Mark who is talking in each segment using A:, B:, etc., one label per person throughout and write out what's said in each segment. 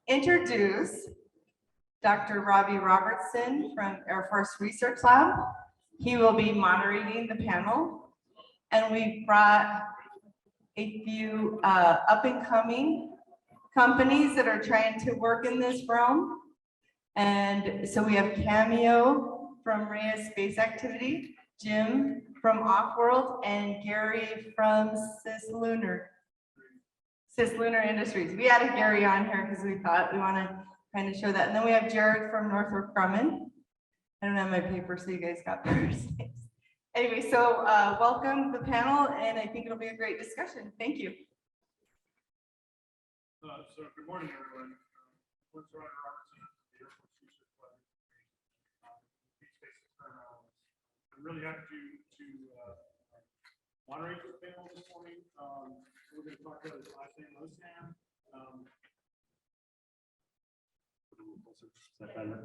A: introduce Dr. Robbie Robertson from Air Force Research Lab. He will be moderating the panel, and we brought a few up-and-coming companies that are trying to work in this realm. And so we have Cameo from Rhea Space Activity, Jim from Offworld, and Gary from Sis Lunar Industries. We added Gary on here because we thought we want to kind of show that. And then we have Jared from Northrop Grumman. I don't have my paper, so you guys got first names. Anyway, so welcome the panel, and I think it'll be a great discussion. Thank you.
B: So good morning, everyone. I'm Robbie Robertson, the Air Force Research Lab. I'm really happy to moderate this panel this morning. We're going to talk about his last name, Osam. Is that better?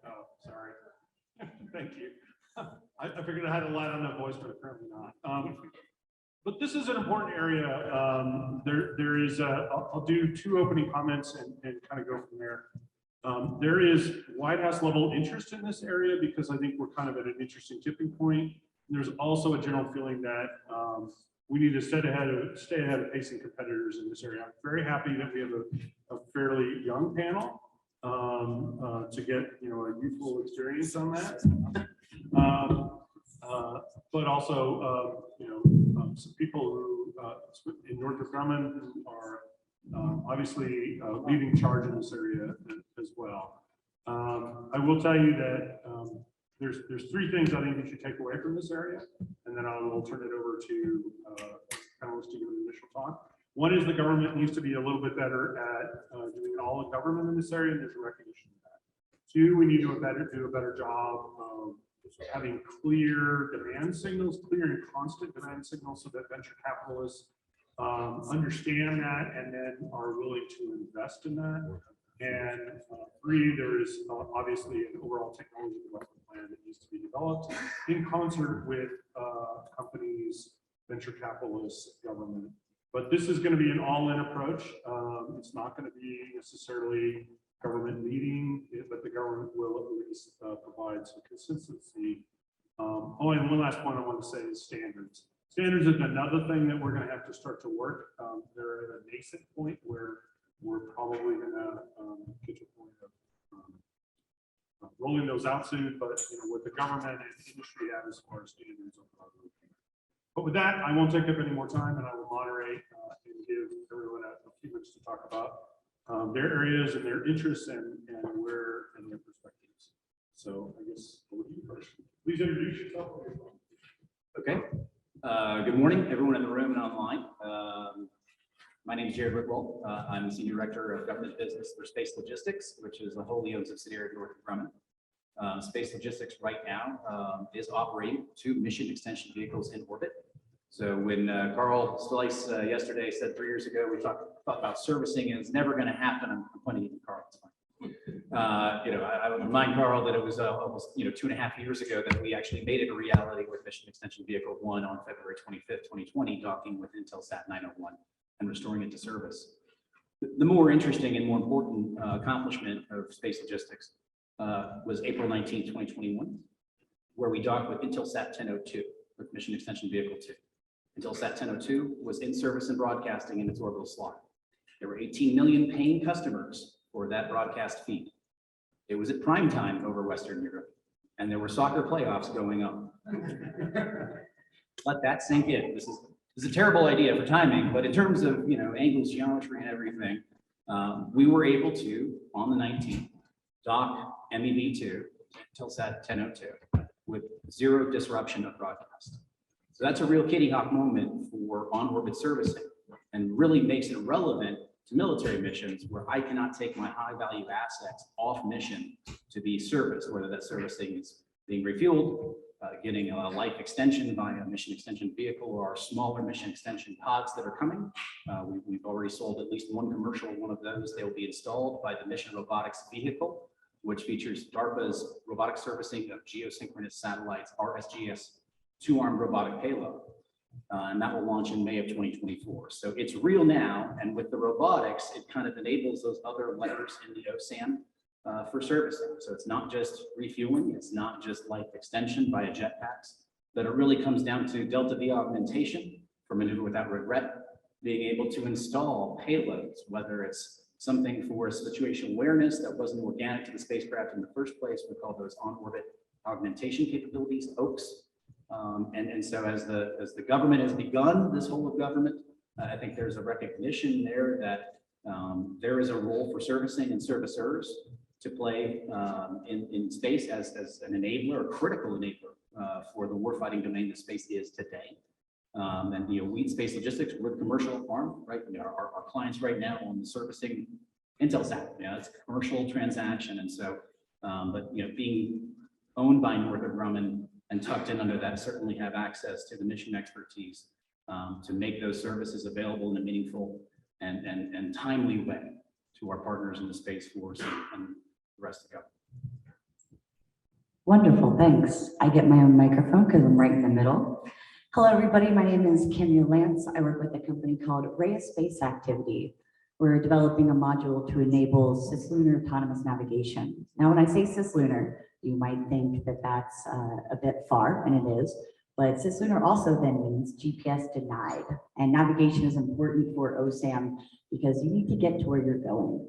B: Oh, sorry. Thank you. I figured I had a light on my voice, but apparently not. But this is an important area. There is, I'll do two opening comments and kind of go from there. There is White House level interest in this area because I think we're kind of at an interesting tipping point. There's also a general feeling that we need to stay ahead of pacing competitors in this area. I'm very happy that we have a fairly young panel to get a youthful experience on that. But also some people who in Northrop Grumman who are obviously leading charge in this area as well. I will tell you that there's three things I think you should take away from this area, and then I will turn it over to panelists to give an initial talk. One is the government needs to be a little bit better at doing all the government in this area, and there's a recognition of that. Two, we need to do a better job of having clear demand signals, clear and constant demand signals, so that venture capitalists understand that and then are willing to invest in that. And three, there is obviously an overall technology development plan that needs to be developed in concert with companies, venture capitalists, government. But this is going to be an all-in approach. It's not going to be necessarily government leading, but the government will at least provide some consistency. And one last point I want to say is standards. Standards is another thing that we're going to have to start to work. They're at a nascent point where we're probably going to get to a point of rolling those out soon, but with the government and industry as far as standards. But with that, I won't take up any more time, and I will moderate and give everyone a few minutes to talk about their areas and their interests and where and their perspectives. So I guess over to you first. Please introduce yourself.
C: Okay. Good morning, everyone in the room and online. My name is Jared Rickwell. I'm the Senior Director of Government Business for Space Logistics, which is a wholly owned subsidiary of Northrop Grumman. Space Logistics right now is operating 2 mission extension vehicles in orbit. So when Carl Slice yesterday said 3 years ago, we thought about servicing and it's never going to happen. I'm pointing at Carl. I would remind Carl that it was almost 2.5 years ago that we actually made it a reality with Mission Extension Vehicle 1 on February 25th, 2020, docking with Intelsat 901 and restoring it to service. The more interesting and more important accomplishment of Space Logistics was April 19th, 2021, where we docked with Intelsat 1002 with Mission Extension Vehicle 2. Intelsat 1002 was in service and broadcasting in its orbital slot. There were 18 million paying customers for that broadcast feed. It was at prime time over Western Europe, and there were soccer playoffs going on. Let that sink in. This is a terrible idea for timing, but in terms of angles, geometry, and everything, we were able to, on the 19th, dock MEV2, Intelsat 1002, with 0 disruption of broadcast. So that's a real Kitty Hawk moment for on-orbit servicing, and really makes it relevant to military missions where I cannot take my high-value assets off mission to be serviced, whether that servicing is being refueled, getting a life extension via a mission extension vehicle, or our smaller mission extension pods that are coming. We've already sold at least one commercial one of those. They will be installed by the Mission Robotics Vehicle, which features DARPA's robotic servicing of geosynchronous satellites, RSGS, 2-armed robotic payload. and that will launch in May of 2024. So it's real now, and with the robotics, it kind of enables those other levers in the Osam for servicing. So it's not just refueling, it's not just life extension via jetpacks, but it really comes down to Delta V augmentation for maneuver without regret, being able to install payloads, whether it's something for situational awareness that wasn't organic to the spacecraft in the first place. We call those on-orbit augmentation capabilities, OAKs. And so as the government has begun this whole of government, I think there's a recognition there that there is a role for servicing and servicers to play in space as an enabler, a critical enabler for the warfighting domain that space is today. And we at Space Logistics, we're the commercial arm, right? Our clients right now on the servicing Intelsat, it's a commercial transaction. And so, but being owned by Northrop Grumman and tucked in under that, certainly have access to the mission expertise to make those services available in a meaningful and timely way to our partners in the Space Force and the rest of the government.
D: Wonderful, thanks. I get my own microphone because I'm right in the middle. Hello, everybody. My name is Kimmy Lance. I work with a company called Rhea Space Activity. We're developing a module to enable cislunar autonomous navigation. Now, when I say cislunar, you might think that that's a bit far, and it is, but cislunar also then means GPS denied. And navigation is important for OSAM because you need to get to where you're going.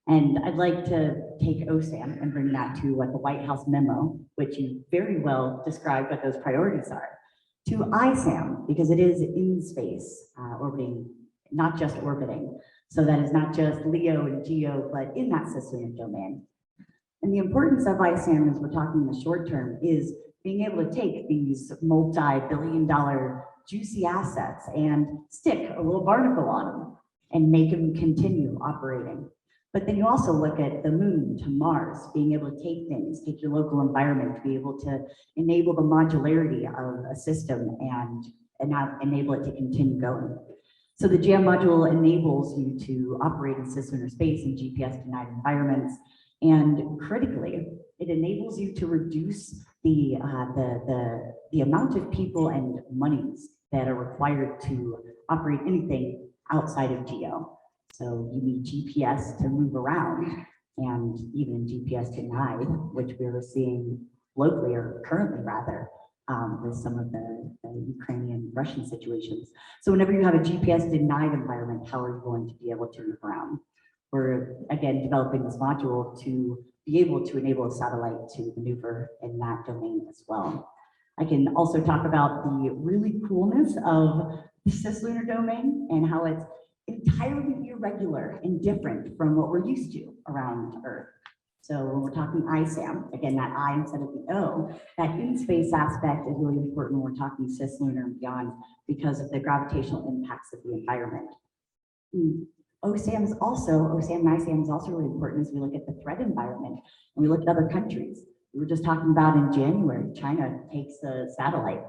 D: And I'd like to take OSAM and bring that to what the White House memo, which you very well described what those priorities are, to ISAM, because it is in space, orbiting, not just orbiting. So that is not just LEO and GEO, but in that cislunar domain. And the importance of ISAM, as we're talking in the short term, is being able to take these multi-billion-dollar juicy assets and stick a little barnacle on them and make them continue operating. But then you also look at the moon to Mars, being able to take things, take your local environment, to be able to enable the modularity of a system and now enable it to continue going. So the JAM module enables you to operate in cislunar space in GPS-denied environments. And critically, it enables you to reduce the amount of people and monies that are required to operate anything outside of GEO. So you need GPS to move around, and even GPS denied, which we were seeing locally, or currently rather, with some of the Ukrainian Russian situations. So whenever you have a GPS denied environment, how are you going to be able to move around? We're again developing this module to be able to enable a satellite to maneuver in that domain as well. I can also talk about the really coolness of the cislunar domain and how it's entirely irregular and different from what we're used to around Earth. So when we're talking ISAM, again, that I instead of the O, that in-space aspect is really important when we're talking cislunar and beyond because of the gravitational impacts of the environment. OSAM and ISAM is also really important as we look at the threat environment and we look at other countries. We were just talking about in January, China takes a satellite,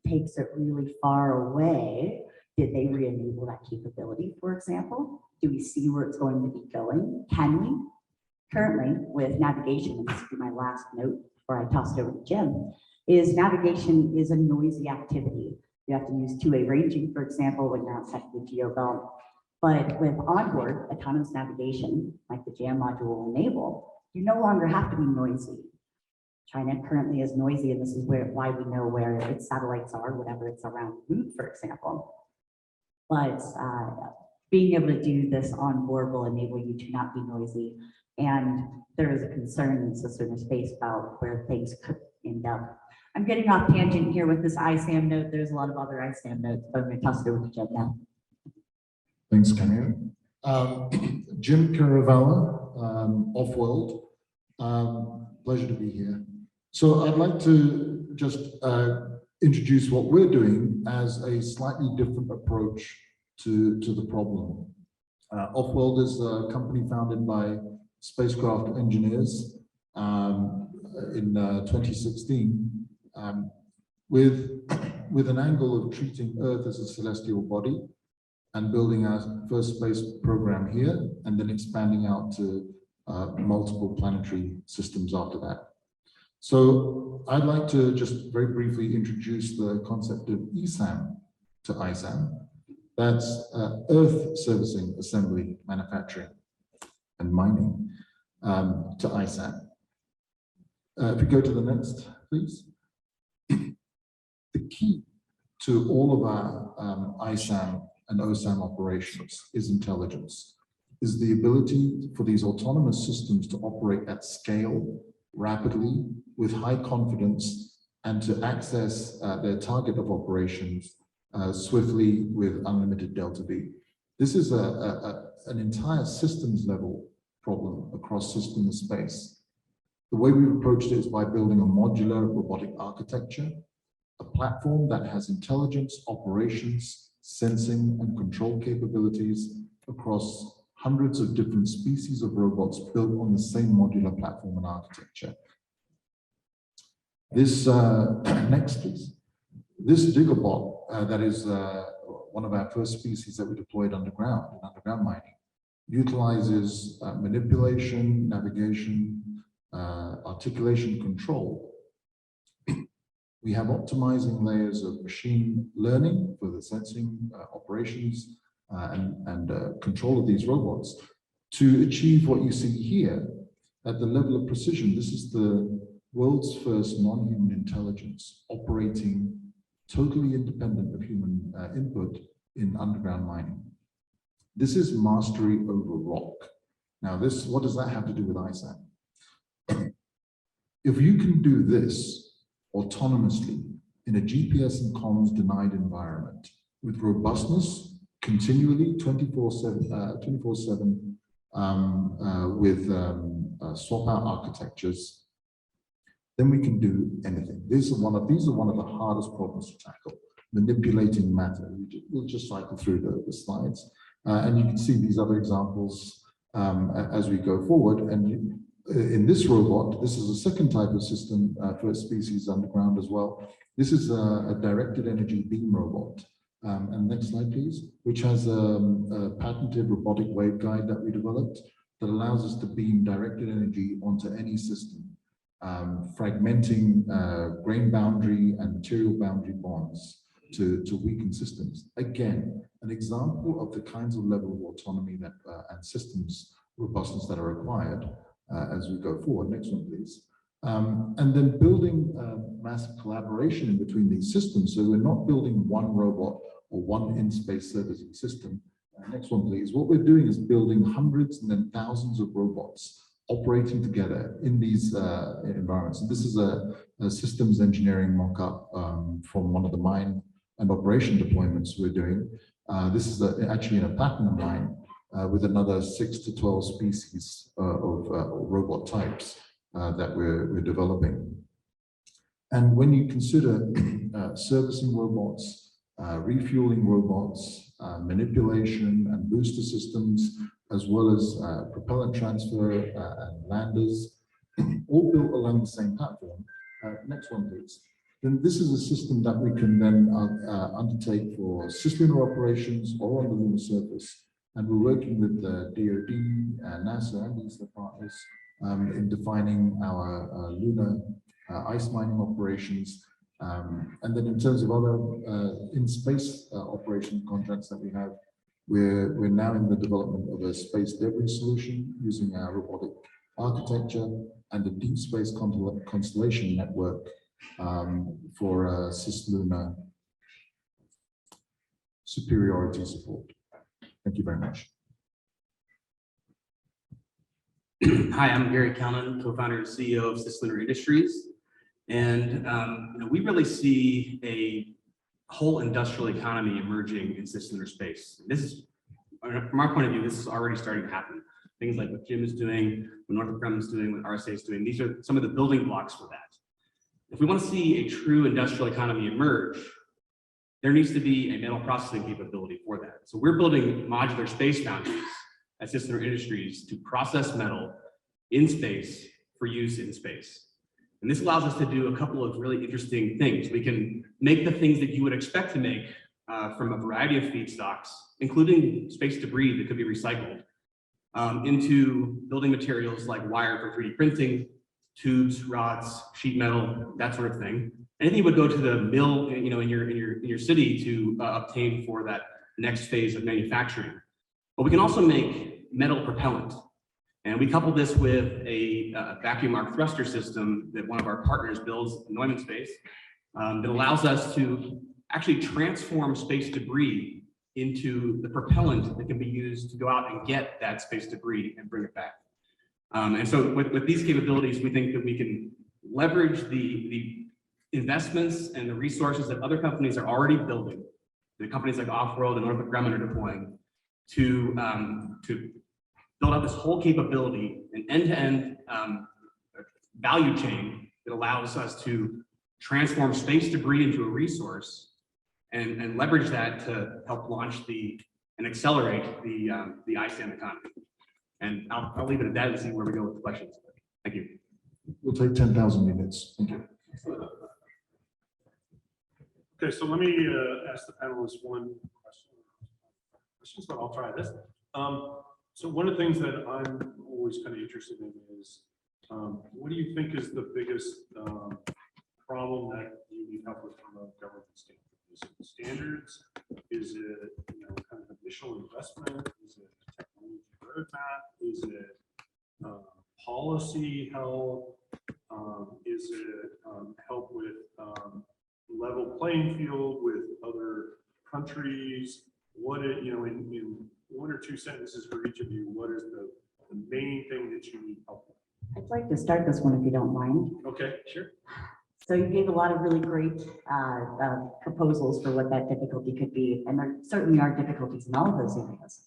D: takes it really far away. Did they re-enable that capability, for example? Do we see where it's going to be going? Can we? Currently, with navigation, and this will be my last note before I toss it over to Jim, is navigation is a noisy activity. You have to use two-way ranging, for example, when you're outside the geo belt. But with onboard autonomous navigation, like the JAM module will enable, you no longer have to be noisy. China currently is noisy, and this is why we know where its satellites are, whenever it's around the moon, for example. But being able to do this on board will enable you to not be noisy. And there is a concern in cislunar space about where things could end up. I'm getting off tangent here with this ISAM note. There's a lot of other ISAM notes, but I'm going to toss it over to Jim now.
E: Thanks, Camille. Jim Caravalla, Off-World. Pleasure to be here. So I'd like to just introduce what we're doing as a slightly different approach to the problem. Off-World is a company founded by spacecraft engineers in 2016 with an angle of treating Earth as a celestial body and building our first space program here and then expanding out to multiple planetary systems after that. So I'd like to just very briefly introduce the concept of Isam, to Isam. That's earth servicing, assembly, manufacturing, and mining to Isam. If we go to the next, please. The key to all of our Isam and Osam operations is intelligence, is the ability for these autonomous systems to operate at scale, rapidly, with high confidence, and to access their target of operations swiftly with unlimited delta V. This is an entire systems level problem across system space. The way we've approached it is by building a modular robotic architecture, a platform that has intelligence, operations, sensing, and control capabilities across hundreds of different species of robots built on the same modular platform and architecture. This, next please. This diggerbot, that is one of our first species that we deployed underground, in underground mining, utilizes manipulation, navigation, articulation control. We have optimizing layers of machine learning for the sensing, operations, and control of these robots to achieve what you see here at the level of precision. This is the world's first non-human intelligence operating totally independent of human input in underground mining. This is mastery over rock. Now this, what does that have to do with Isam? If you can do this autonomously in a GPS and comms denied environment with robustness, continually 24/7 with swap out architectures, then we can do anything. These are one of the hardest problems to tackle, manipulating matter. We'll just cycle through the slides, and you can see these other examples as we go forward. And in this robot, this is a second type of system, first species underground as well. This is a directed energy beam robot. And next slide, please, which has a patented robotic waveguide that we developed that allows us to beam directed energy onto any system, fragmenting grain boundary and material boundary bonds to weaken systems. Again, an example of the kinds of level of autonomy that and systems robustness that are required as we go forward. Next one, please. And then building massive collaboration in between these systems. So we're not building one robot or one in-space servicing system. Next one, please. What we're doing is building hundreds and then thousands of robots operating together in these environments. And this is a systems engineering mock-up from one of the mine and operation deployments we're doing. This is actually in a platinum mine with another 6 to 12 species of robot types that we're developing. And when you consider servicing robots, refueling robots, manipulation and booster systems, as well as propellant transfer and landers, all built along the same platform. Next one, please. Then this is a system that we can then undertake for cislunar operations or on the lunar surface. And we're working with the DoD, NASA, and ESA partners in defining our lunar ice mining operations. And then in terms of other in-space operation contracts that we have, we're now in the development of a space debris solution using our robotic architecture and a deep space constellation network for cislunar superiority support. Thank you very much.
F: Hi, I'm Gary Callan, co-founder and CEO of Cislunar Industries. And we really see a whole industrial economy emerging in cislunar space. This is, from our point of view, this is already starting to happen. Things like what Jim is doing, what Northrop Grumman is doing, what RSA is doing, these are some of the building blocks for that. If we want to see a true industrial economy emerge, there needs to be a metal processing capability for that. So we're building modular space foundries at Cislunar Industries to process metal in space for use in space. And this allows us to do a couple of really interesting things. We can make the things that you would expect to make from a variety of feedstocks, including space debris that could be recycled, into building materials like wire for 3D printing, tubes, rods, sheet metal, that sort of thing. Anything would go to the mill, you know, in your city to obtain for that next phase of manufacturing. But we can also make metal propellant. And we couple this with a vacuum arc thruster system that one of our partners builds in Neumann Space that allows us to actually transform space debris into the propellant that can be used to go out and get that space debris and bring it back. And so with these capabilities, we think that we can leverage the investments and the resources that other companies are already building, the companies like Offworld and Northrop Grumman are deploying, to build out this whole capability, an end-to-end value chain that allows us to transform space debris into a resource and leverage that to help launch and accelerate the ISAM economy. And I'll leave it at that and see where we go with the questions. Thank you.
E: We'll take 10,000 minutes. Thank you.
B: Okay, so let me ask the panelists one question, but I'll try this. So one of the things that I'm always kind of interested in is, what do you think is the biggest problem that you need help with from a government standpoint? Is it standards? Is it, you know, kind of initial investment? Is it technology roadmap? Is it policy help? Is it help with level playing field with other countries? What it, you know, in one or two sentences for each of you, what is the main thing that you need help with?
D: I'd like to start this one if you don't mind.
B: Okay, sure.
D: So you gave a lot of really great proposals for what that difficulty could be, and there certainly are difficulties in all of those areas.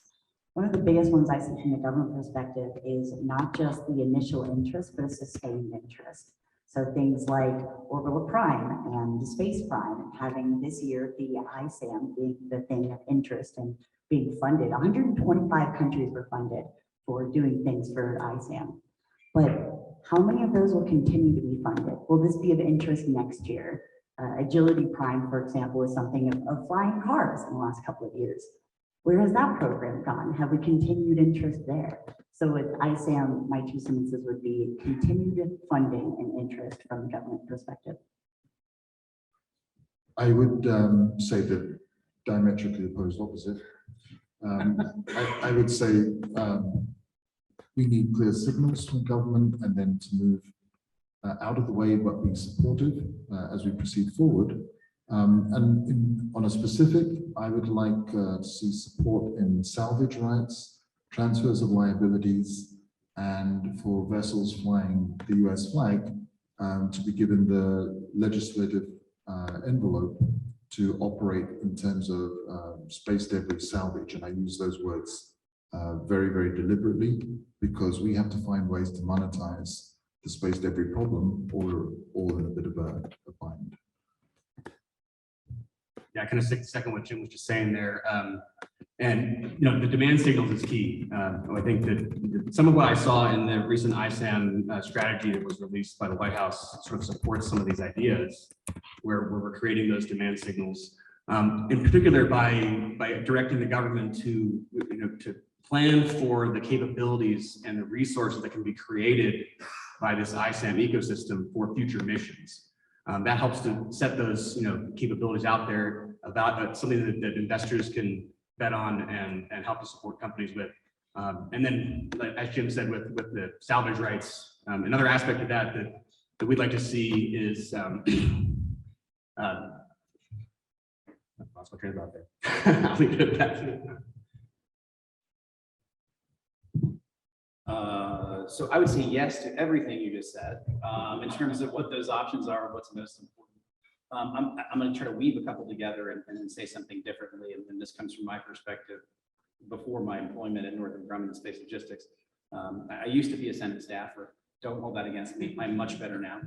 D: One of the biggest ones I see from the government perspective is not just the initial interest, but a sustained interest. So things like orbital prime and the space prime, having this year the ISAM being the thing of interest and being funded. 125 countries were funded for doing things for ISAM. But how many of those will continue to be funded? Will this be of interest next year? Agility Prime, for example, is something of flying cars in the last couple of years. Where has that program gone? Have we continued interest there? So with ISAM, my two sentences would be continued funding and interest from the government perspective.
E: I would say the diametrically opposed opposite. I would say we need clear signals from government and then to move out of the way, but be supportive as we proceed forward. On a specific, I would like to see support in salvage rights, transfers of liabilities, and for vessels flying the US flag to be given the legislative envelope to operate in terms of space debris salvage. And I use those words very, very deliberately, because we have to find ways to monetize the space debris problem, or all in a bit of a bind.
F: Yeah, I kind of second what Jim was just saying there. And you know, the demand signals is key. I think that some of what I saw in the recent ISAM strategy that was released by the White House sort of supports some of these ideas, where we're creating those demand signals, in particular by directing the government to, you know, to plan for the capabilities and the resources that can be created by this ISAM ecosystem for future missions. That helps to set those, you know, capabilities out there about something that investors can bet on and help to support companies with. And then, as Jim said, with the salvage rights, another aspect of that we'd like to see is I lost my train of thought there. I'll leave it at that.
C: So I would say yes to everything you just said, in terms of what those options are and what's most important. I'm going to try to weave a couple together and then say something differently. And this comes from my perspective before my employment at Northrop Grumman in Space Logistics. I used to be a Senate staffer. Don't hold that against me. I'm much better now.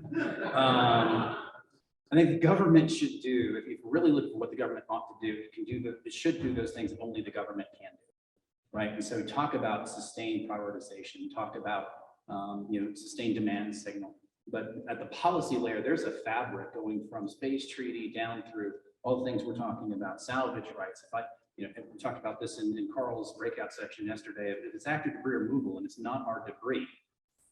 C: I think the government should do, if you really look for what the government ought to do, it should do those things that only the government can do. Right, and so talk about sustained prioritization, talk about sustained demand signal, but at the policy layer, there's a fabric going from space treaty down through all the things we're talking about, salvage rights. We talked about this in Carl's breakout section yesterday. If it's active debris removal and it's not our debris,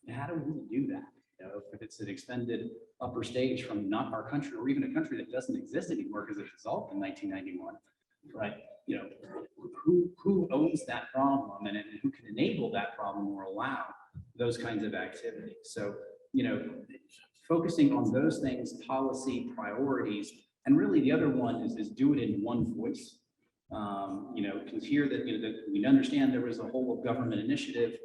C: how do we really do that? You know, if it's an extended upper stage from not our country or even a country that doesn't exist anymore because it dissolved in 1991, right? You know, who owns that problem and who can enable that problem or allow those kinds of activities? So, you know, focusing on those things, policy priorities, and really the other one is do it in one voice. You know, because here that, you know, that we understand there was a whole of government initiative,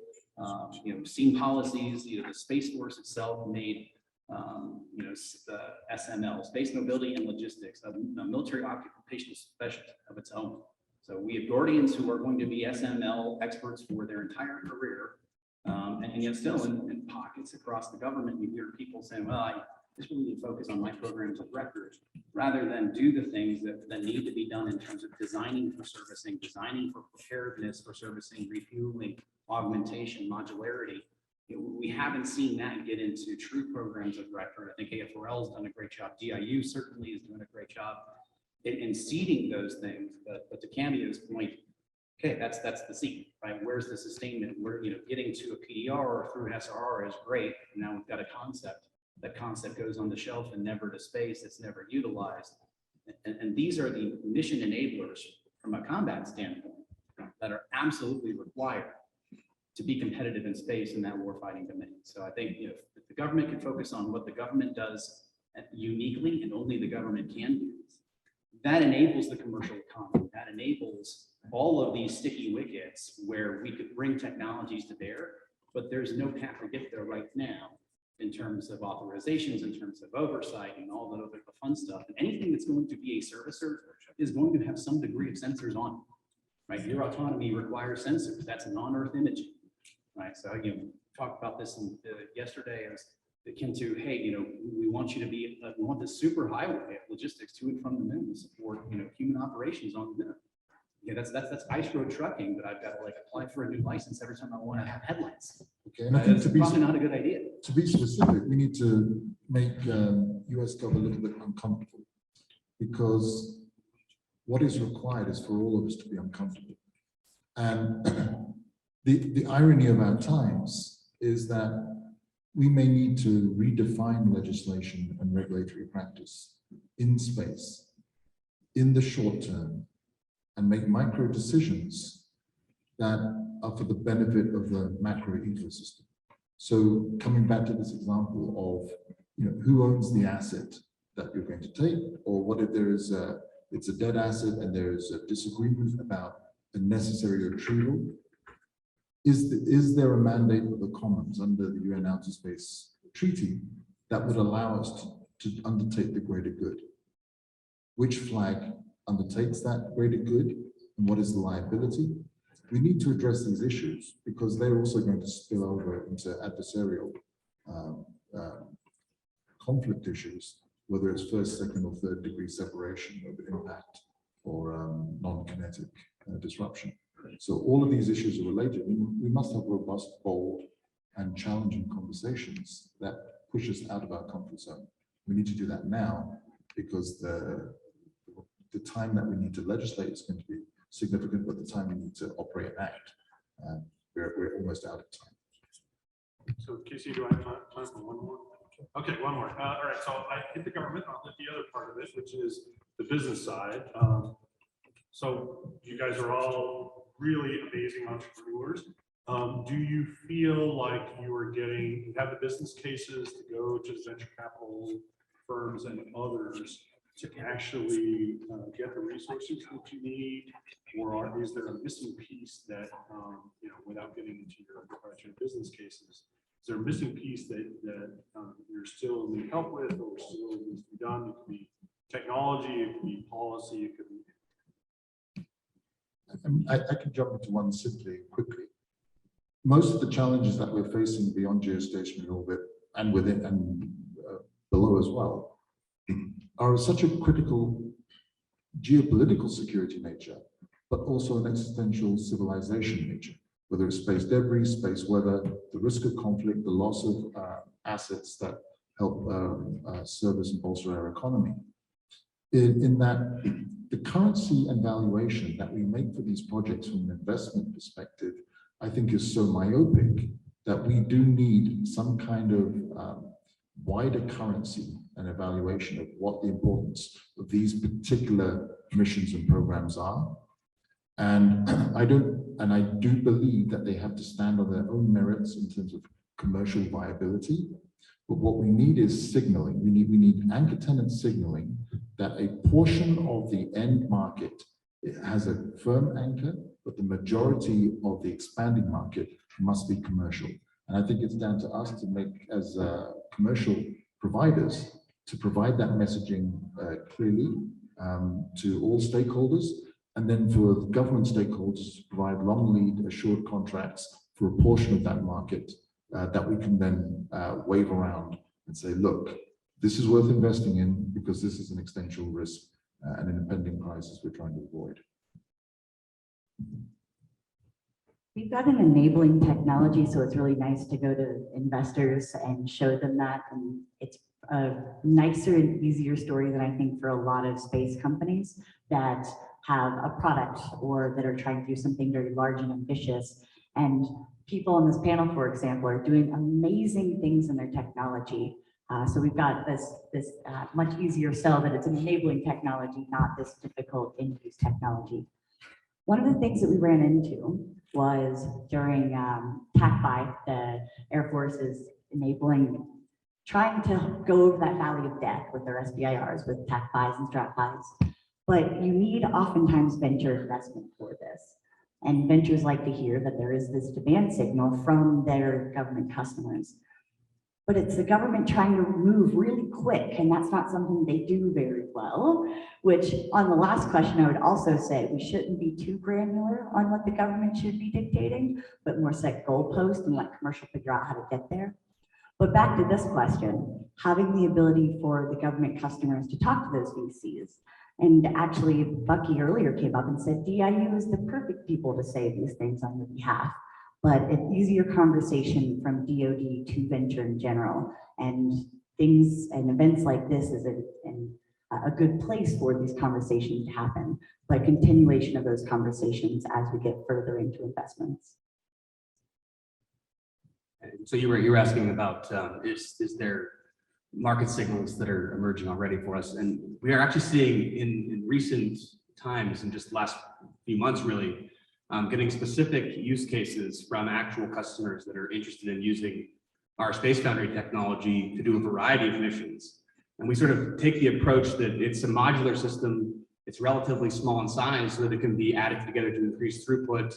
C: you know, seen policies, you know, the Space Force itself made, you know, the SML, Space Mobility and Logistics, a military occupational specialty of its own. So we have Guardians who are going to be SML experts for their entire career. And yet still in pockets across the government, you hear people saying, well, I just really need to focus on my programs of record rather than do the things that need to be done in terms of designing for servicing, designing for preparedness for servicing, refueling, augmentation, modularity. You know, we haven't seen that get into true programs of record. I think AFRL has done a great job. DIU certainly is doing a great job in seeding those things. But to Camio's point, okay, that's the seed, right? Where's the sustainment? Where, you know, getting to a PDR or through an SRR is great. Now we've got a concept. That concept goes on the shelf and never to space. It's never utilized. And these are the mission enablers from a combat standpoint that are absolutely required to be competitive in space in that warfighting domain. So I think, you know, if the government can focus on what the government does uniquely and only the government can do, that enables the commercial economy. That enables all of these sticky wickets where we could bring technologies to bear, but there's no path to get there right now in terms of authorizations, in terms of oversight and all the other fun stuff. And anything that's going to be a servicer is going to have some degree of sensors on it, right? Your autonomy requires sensors. That's non-Earth imaging, right? So, you know, we talked about this yesterday as akin to, hey, you know, we want you to be, we want this super highway of logistics to and from the moon to support, you know, human operations on the moon. Yeah, that's ice road trucking, but I've got to like apply for a new license every time I want to have headlights.
E: Okay, and I think
C: It's probably not a good idea.
E: to be specific, we need to make US government a little bit uncomfortable, because what is required is for all of us to be uncomfortable. And the irony of our times is that we may need to redefine legislation and regulatory practice in space in the short term and make micro decisions that are for the benefit of the macro ecosystem. So coming back to this example of, you know, who owns the asset that you're going to take, or what if there is it's a dead asset and there is a disagreement about the necessary retrieval? Is there a mandate of the Commons under the UN Outer Space Treaty that would allow us to undertake the greater good? Which flag undertakes that greater good, and what is the liability? We need to address these issues because they're also going to spill over into adversarial conflict issues, whether it's first, second, or third degree separation of impact or non-kinetic disruption. So all of these issues are related. We must have robust, bold, and challenging conversations that push us out of our comfort zone. We need to do that now because the time that we need to legislate is going to be significant, but the time we need to operate and act, we're almost out of time.
B: So Casey, do I have time for one more? Okay, one more. All right, so I hit the government, I'll hit the other part of it, which is the business side. So you guys are all really amazing entrepreneurs. Do you feel like you have the business cases to go to venture capital firms and others to actually get the resources that you need, or is there a missing piece that, you know, without getting into your business cases, is there a missing piece that you're still need help with, or still needs to be done? It could be technology, it could be policy, it could be.
E: I can jump into one simply, quickly. Most of the challenges that we're facing beyond geostationary orbit and within and below as well are of such a critical geopolitical security nature, but also an existential civilization nature, whether it's space debris, space weather, the risk of conflict, the loss of assets that help service and bolster our economy. In that, the currency and valuation that we make for these projects from an investment perspective, I think is so myopic that we do need some kind of wider currency and evaluation of what the importance of these particular missions and programs are. And I do believe that they have to stand on their own merits in terms of commercial viability. But what we need is signaling. We need anchor tenant signaling that a portion of the end market has a firm anchor, but the majority of the expanding market must be commercial. And I think it's down to us to make, as commercial providers, to provide that messaging clearly to all stakeholders, and then for the government stakeholders to provide long lead assured contracts for a portion of that market that we can then wave around and say, look, this is worth investing in because this is an existential risk and an impending crisis we're trying to avoid.
D: We've got an enabling technology, so it's really nice to go to investors and show them that. And it's a nicer and easier story than I think for a lot of space companies that have a product or that are trying to do something very large and ambitious. And people on this panel, for example, are doing amazing things in their technology. So we've got this much easier sell that it's an enabling technology, not this difficult in-use technology. One of the things that we ran into was during TAC-5, the Air Force is trying to go over that valley of death with their SBIRs, with TAC-5s and Strat-5s. But you need oftentimes venture investment for this. And ventures like to hear that there is this demand signal from their government customers. But it's the government trying to move really quick, and that's not something they do very well, which on the last question, I would also say we shouldn't be too granular on what the government should be dictating, but more set goalposts and let commercial figure out how to get there. But back to this question, having the ability for the government customers to talk to those VCs. And actually, Bucky earlier came up and said, DIU is the perfect people to say these things on your behalf. But an easier conversation from DoD to venture in general, and things and events like this is a good place for these conversations to happen, but continuation of those conversations as we get further into investments.
F: So you were asking about is there market signals that are emerging already for us, and we are actually seeing in recent times, in just the last few months, really. Getting specific use cases from actual customers that are interested in using our Space Foundry technology to do a variety of missions. And we sort of take the approach that it's a modular system, it's relatively small in size so that it can be added together to increase throughput,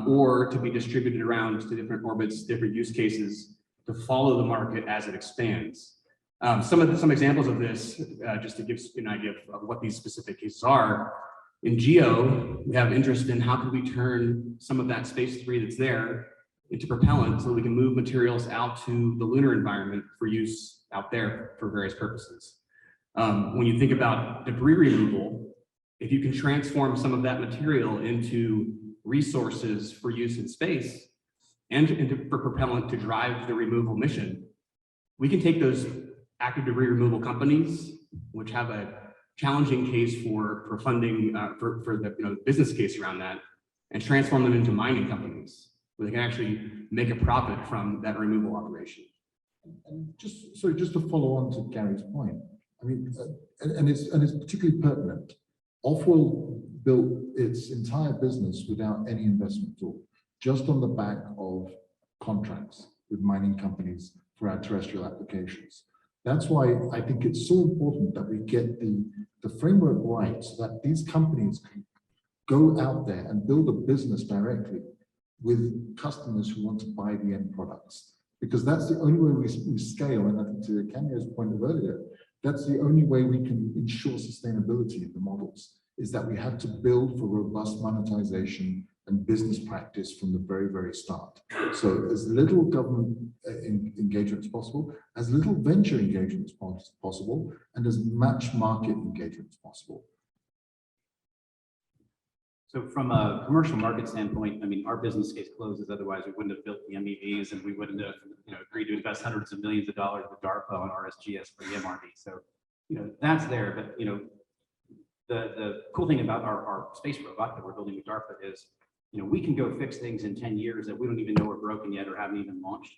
F: or to be distributed around to different orbits, different use cases to follow the market as it expands. Some examples of this, just to give you an idea of what these specific cases are. In GEO, we have interest in how can we turn some of that space debris that's there into propellant so we can move materials out to the lunar environment for use out there for various purposes. When you think about debris removal, if you can transform some of that material into resources for use in space and for propellant to drive the removal mission, we can take those active debris removal companies, which have a challenging case for funding for the business case around that, and transform them into mining companies where they can actually make a profit from that removal operation.
E: And just to follow on to Gary's point, I mean, and it's particularly pertinent. Offworld built its entire business without any investment at all, just on the back of contracts with mining companies for our terrestrial applications. That's why I think it's so important that we get the framework right so that these companies can go out there and build a business directly with customers who want to buy the end products. Because that's the only way we scale. And I think to Camille's point of earlier, that's the only way we can ensure sustainability of the models, is that we have to build for robust monetization and business practice from the very, very start. So as little government engagement as possible, as little venture engagement as possible, and as much market engagement as possible.
C: So from a commercial market standpoint, I mean, our business case closes, otherwise we wouldn't have built the MEVs and we wouldn't have agreed to invest hundreds of millions of dollars with DARPA and RSGS for the MRV. So, that's there, but, the cool thing about our space robot that we're building with DARPA is we can go fix things in 10 years that we don't even know are broken yet or haven't even launched.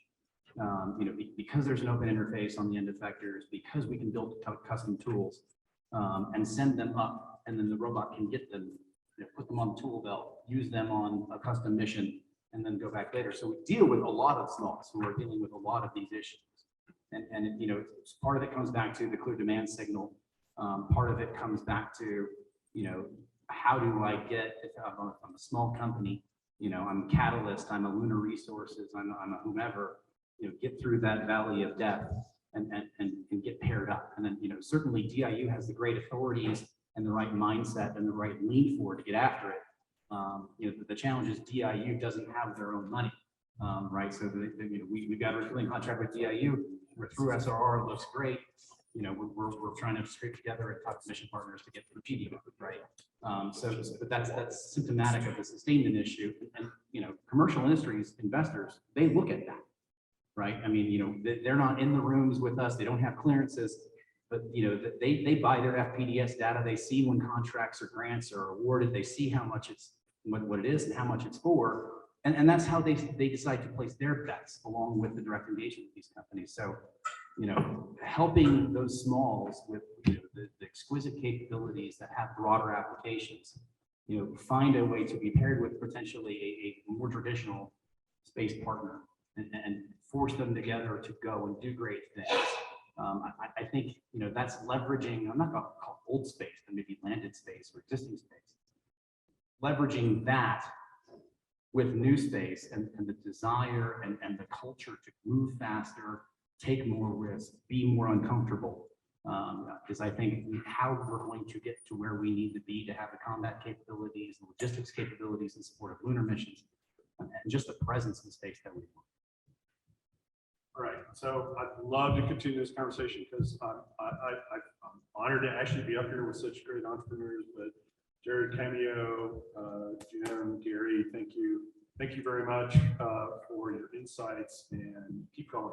C: Because there's an open interface on the end effectors, because we can build custom tools and send them up, and then the robot can get them, put them on the tool belt, use them on a custom mission, and then go back later. So we deal with a lot of smalls who are dealing with a lot of these issues. And part of it comes back to the clear demand signal. Part of it comes back to, how do I get, if I'm a small company, I'm Catalyst, I'm a Lunar Resources, I'm a whomever, get through that valley of death and get paired up. And then, certainly DIU has the great authorities and the right mindset and the right lean forward to get after it. The challenge is DIU doesn't have their own money, right? So we've got a refueling contract with DIU. We're through SRR, it looks great. We're trying to scrape together and talk to mission partners to get the PDO, right? But that's symptomatic of the sustainment issue. And commercial industries, investors, they look at that, right? I mean, they're not in the rooms with us. They don't have clearances, but they buy their FPDS data. They see when contracts or grants are awarded. They see how much what it is and how much it's for. And that's how they decide to place their bets along with the direct engagement with these companies. So, helping those smalls with the exquisite capabilities that have broader applications, find a way to be paired with potentially a more traditional space partner and force them together to go and do great things. I think, that's leveraging, I'm not going to call it old space, but maybe landed space or existing space. Leveraging that with new space and the desire and the culture to move faster, take more risks, be more uncomfortable, is I think how we're going to get to where we need to be to have the combat capabilities, the logistics capabilities in support of lunar missions, and just the presence in space that we want.
B: All right, so I'd love to continue this conversation because I'm honored to actually be up here with such great entrepreneurs, but Jared, Cameo, Jim, Gary, thank you. Thank you very much for your insights, and keep going.